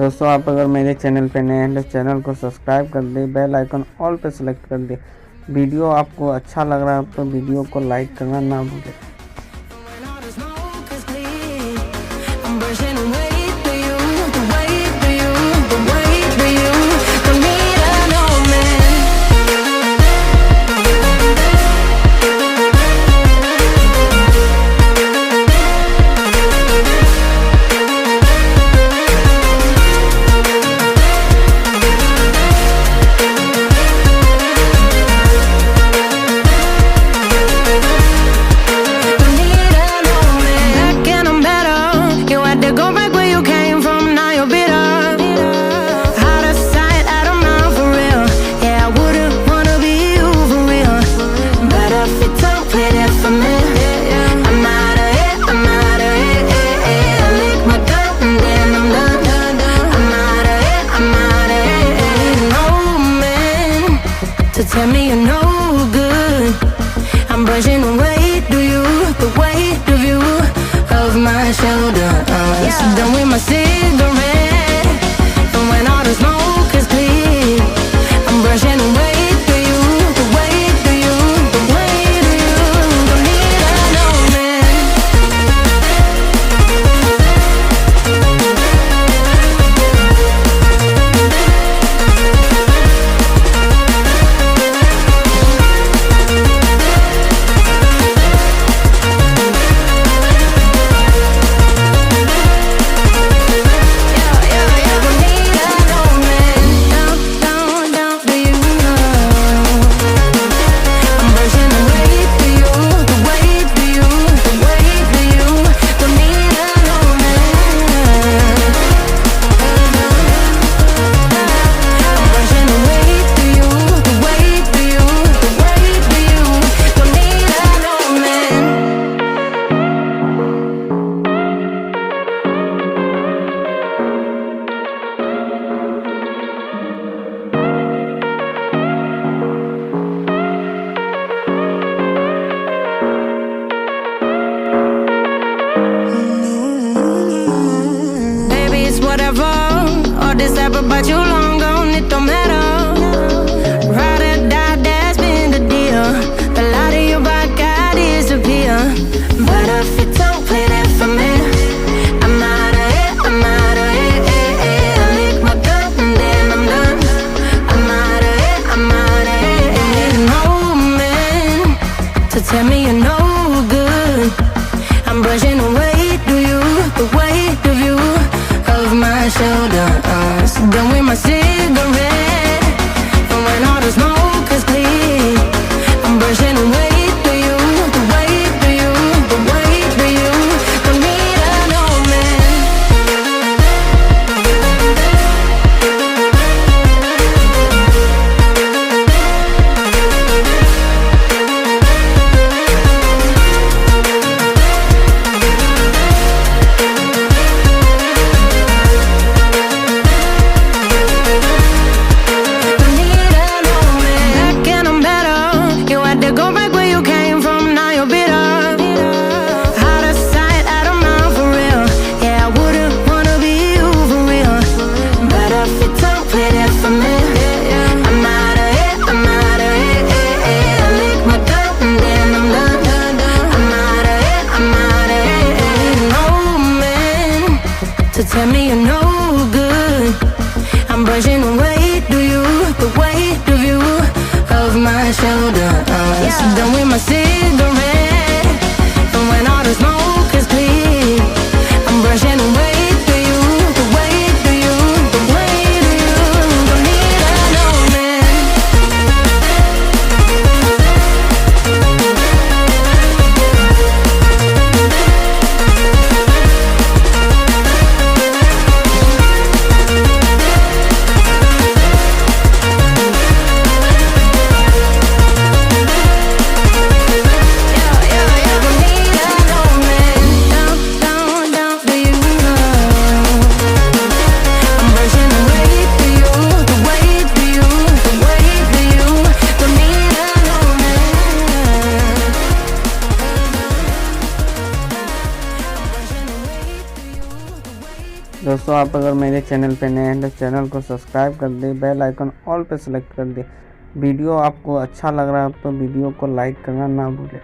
दोस्तों आप अगर मेरे चैनल पे नए हैं तो चैनल को सब्सक्राइब कर दें, बेल आइकन ऑल पे सेलेक्ट कर दें। वीडियो आपको अच्छा लग रहा है तो वीडियो को लाइक करना ना भूलें। Tell me you're no good. I'm brushing away, do you? The weight of you, of my shoulders. Done with my cigarette, and when all the smoke is clear, I'm brushing away, do you? The weight of you, the weight of you. Don't need another man. But you long gone, it don't matter. Ride or die, that's been the deal. The light of your vodka disappear. But if you don't play that for me, I'm out of it, I'm out of it. I lick my gun and then I'm done. I'm out of it, I'm out of it. No man to tell me you're no good. I'm brushing away, do you? The weight of you, of my shoulders. Done with my cigarette, and when all the smoke is clear, I'm brushing away, do you? The weight, do you? The weight, do you? Don't need another man. Tell me you're no good. I'm brushing away, do you? The weight of you, of my shoulders. Done with my cigarette, and when all the smoke is clear, I'm brushing away, do you? The weight, do you? The weight of you. Don't need another man. दोस्तों आप अगर मेरे channel पे नए हैं तो channel को subscribe कर दें, बेल आइकन ऑल पे सेलेक्ट कर दें। वीडियो आपको अच्छा लग रहा है तो वीडियो को लाइक करना ना भूलें।